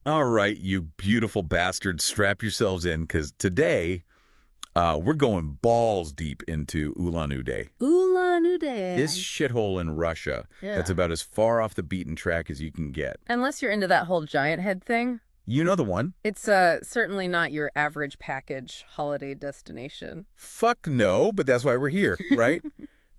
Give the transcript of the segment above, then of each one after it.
All right, you beautiful bastards, strap yourselves in because today we're going balls deep into Ulan-Ude. Ulan-Ude. This shithole in Russia that's Yeah. about as far off the beaten track as you can get. Unless you're into that whole giant head thing, You know the one? it's certainly not your average package holiday destination. Fuck no, but that's why we're here, right?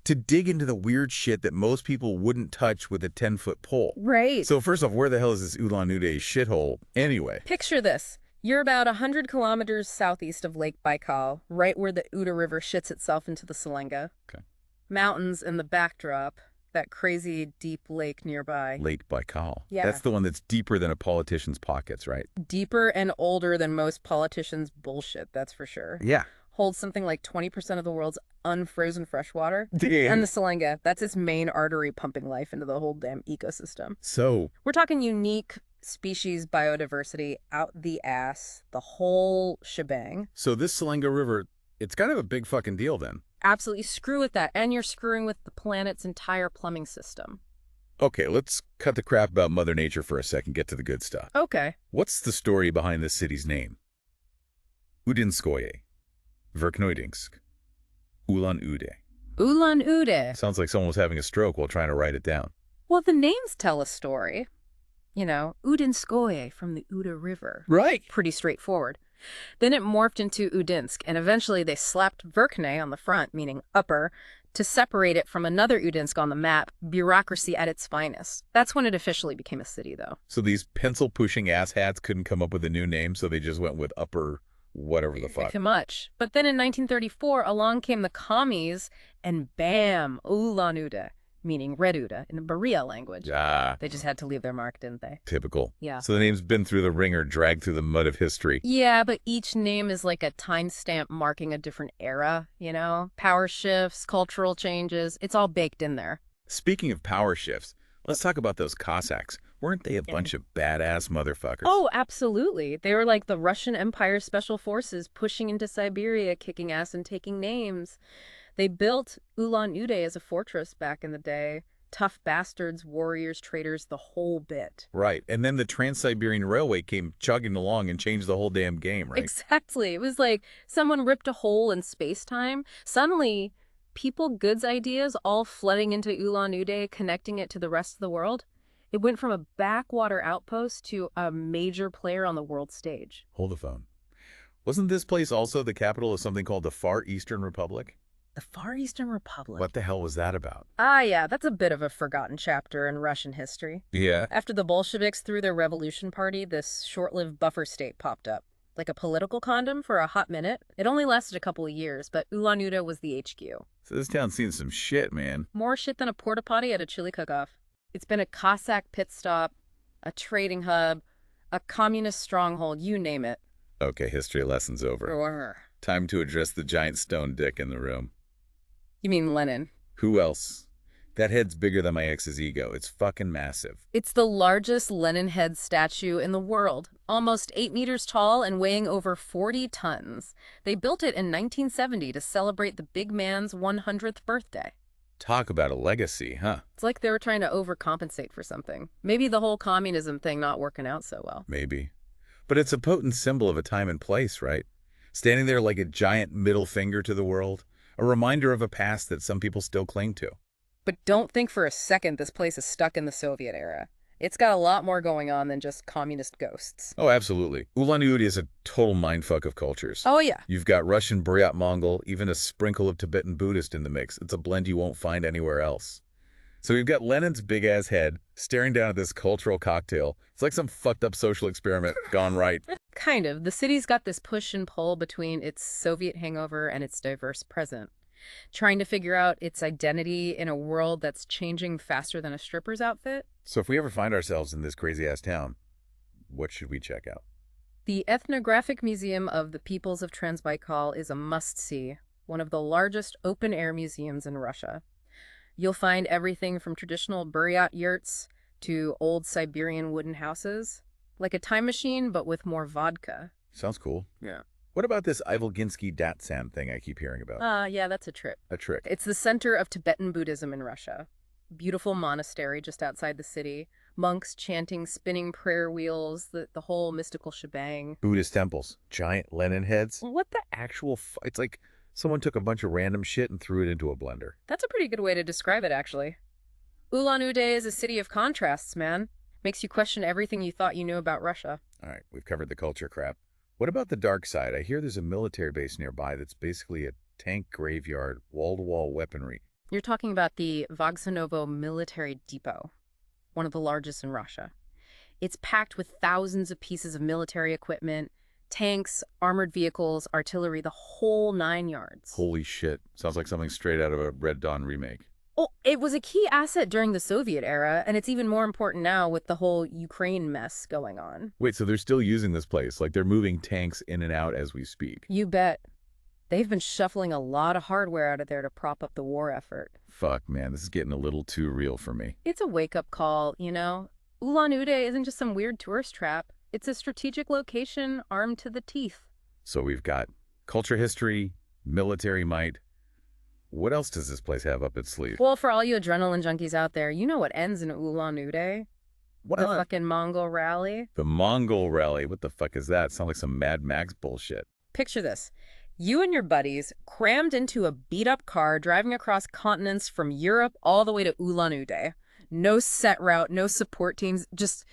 To dig into the weird shit that most people wouldn't touch with a 10-foot pole. Right. So first off, where the hell is this Ulan-Ude shithole anyway? Picture this. You're about 100 kilometers southeast of Lake Baikal, right where the Uda River shits itself into the Selenga. Okay. Mountains in the backdrop, that crazy deep lake nearby. Lake Baikal. Yeah. That's the one that's deeper than a politician's pockets, right? Deeper and older than most politicians' bullshit, that's for sure. Yeah. Holds something like 20% of the world's unfrozen freshwater. Damn. And the Selenga, that's its main artery pumping life into the whole damn ecosystem. So, We're talking unique species biodiversity out the ass, the whole shebang. so this Selenga River, it's kind of a big fucking deal then. Absolutely screw with that. And you're screwing with the planet's entire plumbing system. Okay, let's cut the crap about Mother Nature for a second, get to the good stuff. Okay. What's the story behind this city's name? Udinskoye, Verknoydinsk, Ulan-Ude. Ulan-Ude. Sounds like someone was having a stroke while trying to write it down. Well, the names tell a story. You know, Udinskoye from the Uda River. Right. Pretty straightforward. Then it morphed into Udinsk, and eventually they slapped Verkne on the front, meaning upper, to separate it from another Udinsk on the map, bureaucracy at its finest. That's when it officially became a city, though. So these pencil-pushing asshats couldn't come up with a new name, so they just went with upper whatever the fuck. Too much. But then in 1934, along came the commies, and bam, Ulan-Ude, meaning Red Uda in the Buryat language. Ah, They just had to leave their mark, didn't they? typical. Yeah. So the name's been through the ringer, dragged through the mud of history. Yeah, but each name is like a timestamp marking a different era, you know? Power shifts, cultural changes, it's all baked in there. Speaking of power shifts, let's talk about those Cossacks. Weren't they a bunch of badass motherfuckers? Oh, absolutely. They were like the Russian Empire's special forces pushing into Siberia, kicking ass and taking names. They built Ulan-Ude as a fortress back in the day. Tough bastards, warriors, traders, the whole bit. Right. And then the Trans-Siberian Railway came chugging along and changed the whole damn game, right? Exactly. It was like someone ripped a hole in space-time. Suddenly, people, goods, ideas all flooding into Ulan-Ude, connecting it to the rest of the world. It went from a backwater outpost to a major player on the world stage. Hold the phone. Wasn't this place also the capital of something called the Far Eastern Republic? The Far Eastern Republic. What the hell was that about? Ah, yeah, that's a bit of a forgotten chapter in Russian history. Yeah. After the Bolsheviks threw their revolution party, this short-lived buffer state popped up. Like a political condom for a hot minute. It only lasted a couple of years, but Ulan-Ude was the HQ. So this town's seen some shit, man. More shit than a porta potty at a chili cook-off. It's been a Cossack pit stop, a trading hub, a communist stronghold, you name it. Okay, history lesson's over. Time to address the giant stone dick in the room. You mean Lenin? Who else? That head's bigger than my ex's ego. It's fucking massive. It's the largest Lenin head statue in the world, almost 8 meters tall and weighing over 40 tons. They built it in 1970 to celebrate the big man's 100th birthday. Talk about a legacy, huh? It's like they were trying to overcompensate for something. Maybe the whole communism thing not working out so well. Maybe. But it's a potent symbol of a time and place, right? Standing there like a giant middle finger to the world. A reminder of a past that some people still cling to. But don't think for a second this place is stuck in the Soviet era. It's got a lot more going on than just communist ghosts. Oh, absolutely. Ulan-Ude is a total mindfuck of cultures. Oh, yeah. You've got Russian, Buryat, Mongol, even a sprinkle of Tibetan Buddhist in the mix. It's a blend you won't find anywhere else. So we've got Lenin's big-ass head staring down at this cultural cocktail. It's like some fucked-up social experiment gone right. Kind of. The city's got this push and pull between its Soviet hangover and its diverse present. Trying to figure out its identity in a world that's changing faster than a stripper's outfit. So if we ever find ourselves in this crazy-ass town, what should we check out? The Ethnographic Museum of the Peoples of Transbaikal is a must-see, one of the largest open-air museums in Russia. You'll find everything from traditional Buryat yurts to old Siberian wooden houses, like a time machine but with more vodka. Sounds cool. Yeah. What about this Ivolginsky Datsand thing I keep hearing about? Yeah, that's a trip. A trick. It's the center of Tibetan Buddhism in Russia. Beautiful monastery just outside the city, Monks chanting, spinning prayer wheels, the whole mystical shebang. Buddhist temples, giant Lenin heads. What the actual it's like someone took a bunch of random shit and threw it into a blender. That's a pretty good way to describe it, actually. Ulan-Ude is a city of contrasts, man. Makes you question everything you thought you knew about Russia. All right, we've covered the culture crap. What about the dark side? I hear there's a military base nearby that's basically a tank graveyard, wall-to-wall weaponry. You're talking about the Vagzhanovo Military Depot, one of the largest in Russia. It's packed with thousands of pieces of military equipment, tanks, armored vehicles, artillery, the whole 9 yards. Holy shit. Sounds like something straight out of a Red Dawn remake. Oh, it was a key asset during the Soviet era, and it's even more important now with the whole Ukraine mess going on. Wait, so they're still using this place? Like they're moving tanks in and out as we speak? You bet. They've been shuffling a lot of hardware out of there to prop up the war effort. Fuck, man, this is getting a little too real for me. It's a wake-up call, you know? Ulan-Ude isn't just some weird tourist trap. It's a strategic location armed to the teeth. So we've got culture history, military might. What else does this place have up its sleeve? Well, for all you adrenaline junkies out there, you know what ends in Ulan-Ude? What? The fucking Mongol rally. The Mongol rally? What the fuck is that? Sounds like some Mad Max bullshit. Picture this. You and your buddies crammed into a beat-up car driving across continents from Europe all the way to Ulan-Ude. No set route, no support teams, just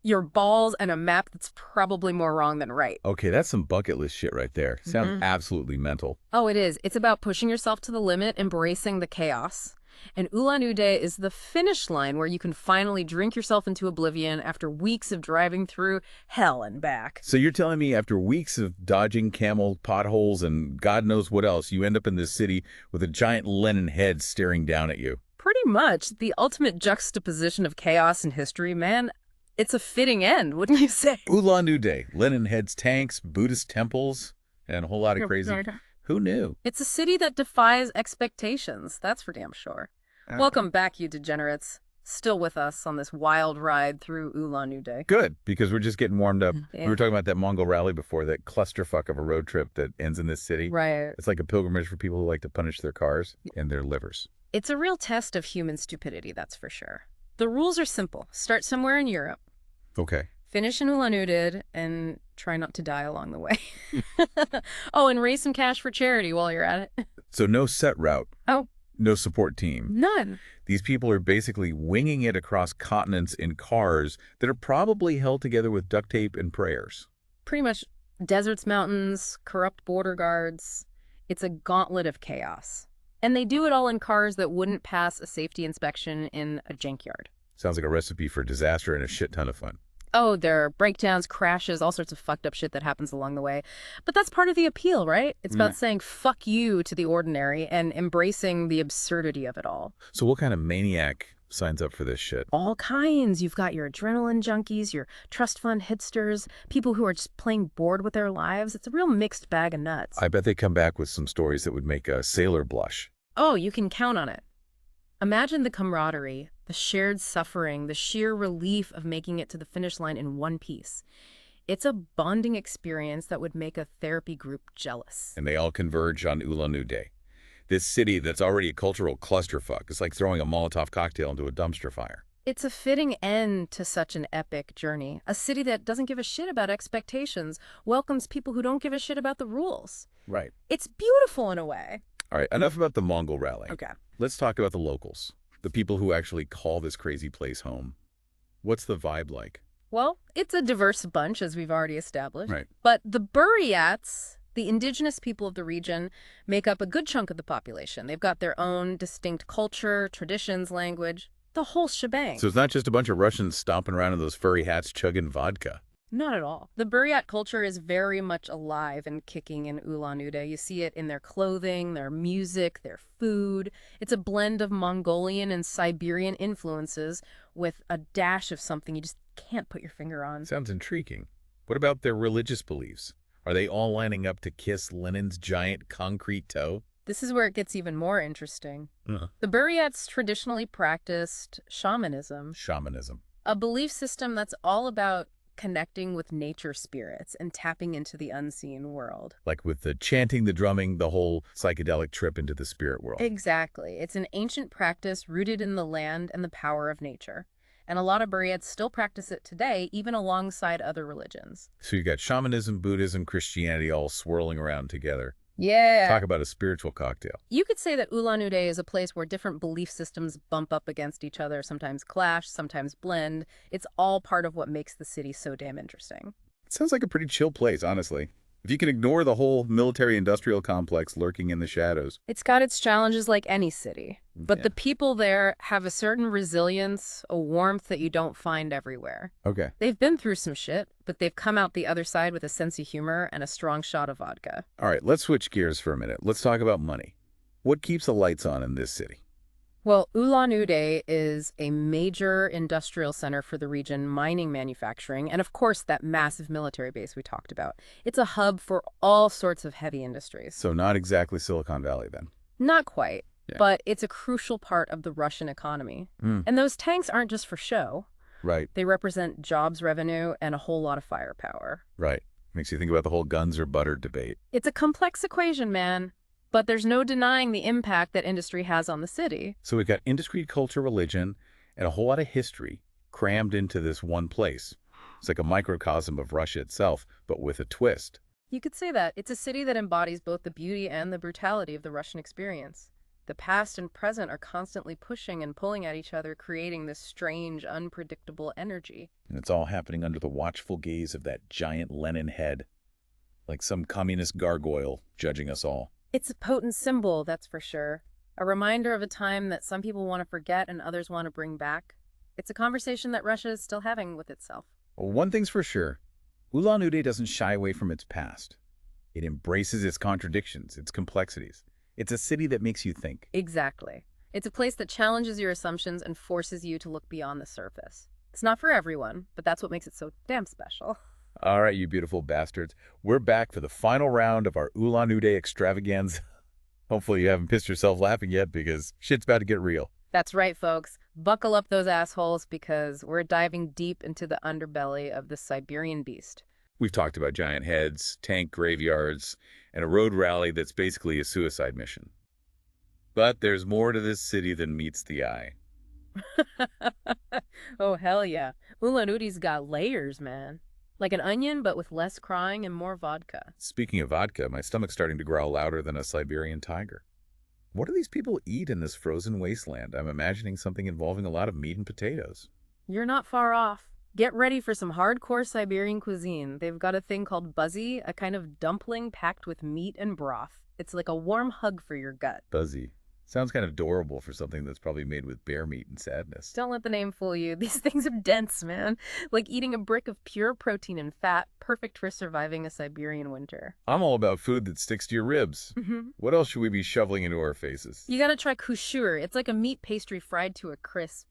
your balls and a map that's probably more wrong than right. Okay, that's some bucket list shit right there. Sounds absolutely mental. Oh, it is. It's about pushing yourself to the limit, embracing the chaos. And Ulan-Ude is the finish line where you can finally drink yourself into oblivion after weeks of driving through hell and back. So you're telling me after weeks of dodging camel potholes and God knows what else, you end up in this city with a giant Lenin head staring down at you? Pretty much. The ultimate juxtaposition of chaos and history, man. It's a fitting end, wouldn't you say? Ulan-Ude, Lenin heads, tanks, Buddhist temples, and a whole lot of crazy. Who knew? It's a city that defies expectations, that's for damn sure. Welcome back, you degenerates. Still with us on this wild ride through Ulan-Ude. Good, because we're just getting warmed up. Yeah. We were talking about that Mongol rally before, that clusterfuck of a road trip that ends in this city. Right. It's like a pilgrimage for people who like to punish their cars and their livers. It's a real test of human stupidity, that's for sure. The rules are simple. Start somewhere in Europe. Okay. Finish in Ulan-Ude and try not to die along the way. Oh, and raise some cash for charity while you're at it. So no set route. Oh. No support team. None. These people are basically winging it across continents in cars that are probably held together with duct tape and prayers. Pretty much deserts, mountains, corrupt border guards. It's a gauntlet of chaos. And they do it all in cars that wouldn't pass a safety inspection in a junkyard. Sounds like a recipe for disaster and a shit ton of fun. Oh, there are breakdowns, crashes, all sorts of fucked up shit that happens along the way. But that's part of the appeal, right? It's about saying fuck you to the ordinary and embracing the absurdity of it all. So what kind of maniac signs up for this shit? All kinds. You've got your adrenaline junkies, your trust fund hipsters, people who are just plain bored with their lives. It's a real mixed bag of nuts. I bet they come back with some stories that would make a sailor blush. Oh, you can count on it. Imagine the camaraderie, the shared suffering, the sheer relief of making it to the finish line in one piece. It's a bonding experience that would make a therapy group jealous. And they all converge on Ulan-Ude. This city that's already a cultural clusterfuck. It's like throwing a Molotov cocktail into a dumpster fire. It's a fitting end to such an epic journey. A city that doesn't give a shit about expectations, welcomes people who don't give a shit about the rules. Right. It's beautiful in a way. All right, enough about the Mongol rally. Okay. Let's talk about the locals, the people who actually call this crazy place home. What's the vibe like? Well, it's a diverse bunch, as we've already established. Right. But the Buryats, the indigenous people of the region, make up a good chunk of the population. They've got their own distinct culture, traditions, language, the whole shebang. So it's not just a bunch of Russians stomping around in those furry hats chugging vodka. Not at all. The Buryat culture is very much alive and kicking in Ulan-Ude. You see it in their clothing, their music, their food. It's a blend of Mongolian and Siberian influences with a dash of something you just can't put your finger on. Sounds intriguing. What about their religious beliefs? Are they all lining up to kiss Lenin's giant concrete toe? This is where it gets even more interesting. The Buryats traditionally practiced shamanism. Shamanism. A belief system that's all about connecting with nature spirits and tapping into the unseen world. Like with the chanting, the drumming, the whole psychedelic trip into the spirit world. Exactly. It's an ancient practice rooted in the land and the power of nature. And a lot of Buryats still practice it today, even alongside other religions. So you got shamanism, Buddhism, Christianity all swirling around together. Yeah. Talk about a spiritual cocktail. You could say that Ulan-Ude is a place where different belief systems bump up against each other, sometimes clash, sometimes blend. It's all part of what makes the city so damn interesting. It sounds like a pretty chill place, honestly. If you can ignore the whole military-industrial complex lurking in the shadows. It's got its challenges like any city, but Yeah. the people there have a certain resilience, a warmth that you don't find everywhere. Okay. They've been through some shit, but they've come out the other side with a sense of humor and a strong shot of vodka. All right, let's switch gears for a minute. Let's talk about money. What keeps the lights on in this city? Well, Ulan-Ude is a major industrial center for the region, mining, manufacturing, and of course that massive military base we talked about. It's a hub for all sorts of heavy industries. So not exactly Silicon Valley, then. Not quite, Yeah. but it's a crucial part of the Russian economy. Mm. And those tanks aren't just for show. Right, They represent jobs, revenue, and a whole lot of firepower. right. Makes you think about the whole guns or butter debate. It's a complex equation, man. But there's no denying the impact that industry has on the city. So we've got industry, culture, religion, and a whole lot of history crammed into this one place. It's like a microcosm of Russia itself, but with a twist. You could say that. It's a city that embodies both the beauty and the brutality of the Russian experience. The past and present are constantly pushing and pulling at each other, creating this strange, unpredictable energy. And it's all happening under the watchful gaze of that giant Lenin head, like some communist gargoyle judging us all. It's a potent symbol, that's for sure. A reminder of a time that some people want to forget and others want to bring back. It's a conversation that Russia is still having with itself. Well, one thing's for sure, Ulan-Ude doesn't shy away from its past. It embraces its contradictions, its complexities. It's a city that makes you think. Exactly. It's a place that challenges your assumptions and forces you to look beyond the surface. It's not for everyone, but that's what makes it so damn special. All right, you beautiful bastards. We're back for the final round of our Ulan-Ude extravaganza. Hopefully you haven't pissed yourself laughing yet because shit's about to get real. That's right, folks. Buckle up those assholes because we're diving deep into the underbelly of the Siberian beast. We've talked about giant heads, tank graveyards, and a road rally that's basically a suicide mission. But there's more to this city than meets the eye. Oh, hell yeah. Ulan-Ude's got layers, man. Like an onion, but with less crying and more vodka. Speaking of vodka, my stomach's starting to growl louder than a Siberian tiger. What do these people eat in this frozen wasteland? I'm imagining something involving a lot of meat and potatoes. You're not far off. Get ready for some hardcore Siberian cuisine. They've got a thing called buzzy, a kind of dumpling packed with meat and broth. It's like a warm hug for your gut. Buzzy. Sounds kind of adorable for something that's probably made with bear meat and sadness. Don't let the name fool you. These things are dense, man. Like eating a brick of pure protein and fat, perfect for surviving a Siberian winter. I'm all about food that sticks to your ribs. What else should we be shoveling into our faces? You gotta try kushur. It's like a meat pastry fried to a crisp.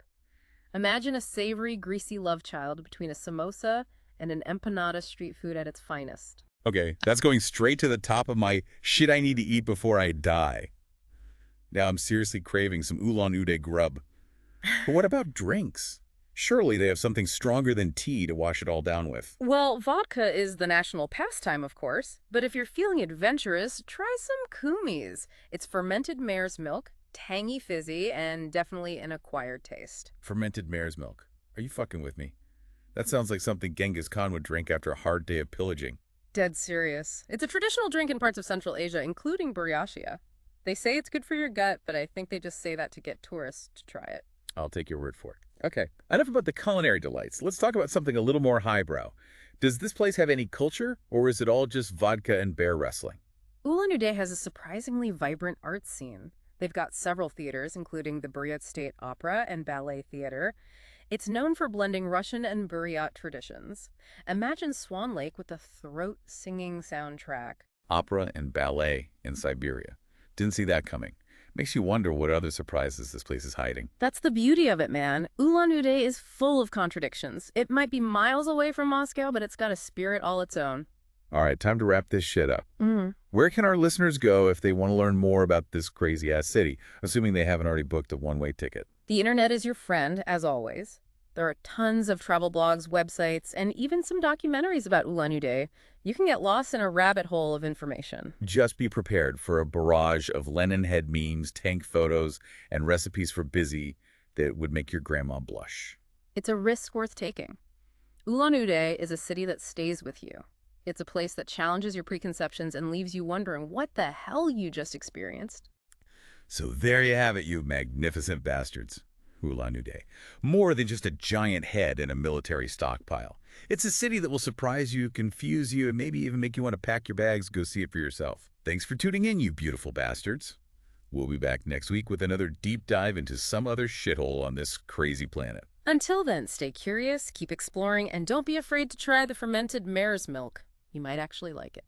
Imagine a savory, greasy love child between a samosa and an empanada, street food at its finest. Okay, that's going straight to the top of my shit I need to eat before I die. Now I'm seriously craving some Ulan-Ude grub. But what about drinks? Surely they have something stronger than tea to wash it all down with. Well, vodka is the national pastime, of course, but if you're feeling adventurous, try some kumis. It's fermented mare's milk, tangy fizzy, and definitely an acquired taste. Fermented mare's milk. Are you fucking with me? That sounds like something Genghis Khan would drink after a hard day of pillaging. Dead serious. It's a traditional drink in parts of Central Asia, including Buryatia. They say it's good for your gut, but I think they just say that to get tourists to try it. I'll take your word for it. Okay, enough about the culinary delights. Let's talk about something a little more highbrow. Does this place have any culture, or is it all just vodka and bear wrestling? Ulan-Ude has a surprisingly vibrant art scene. They've got several theaters, including the Buryat State Opera and Ballet Theater. It's known for blending Russian and Buryat traditions. Imagine Swan Lake with a throat-singing soundtrack. Opera and ballet in Siberia. Didn't see that coming. Makes you wonder what other surprises this place is hiding. That's the beauty of it, man. Ulan-Ude is full of contradictions. It might be miles away from Moscow, but it's got a spirit all its own. All right, time to wrap this shit up. Where can our listeners go if they want to learn more about this crazy-ass city, assuming they haven't already booked a one-way ticket? The internet is your friend, as always. There are tons of travel blogs, websites, and even some documentaries about Ulan-Ude. You can get lost in a rabbit hole of information. Just be prepared for a barrage of Lenin head memes, tank photos, and recipes for busy that would make your grandma blush. It's a risk worth taking. Ulan-Ude is a city that stays with you. It's a place that challenges your preconceptions and leaves you wondering what the hell you just experienced. So there you have it, you magnificent bastards. Ulan-Ude. More than just a giant head in a military stockpile. It's a city that will surprise you, confuse you, and maybe even make you want to pack your bags, go see it for yourself. Thanks for tuning in, you beautiful bastards. We'll be back next week with another deep dive into some other shithole on this crazy planet. Until then, stay curious, keep exploring, and don't be afraid to try the fermented mare's milk. You might actually like it.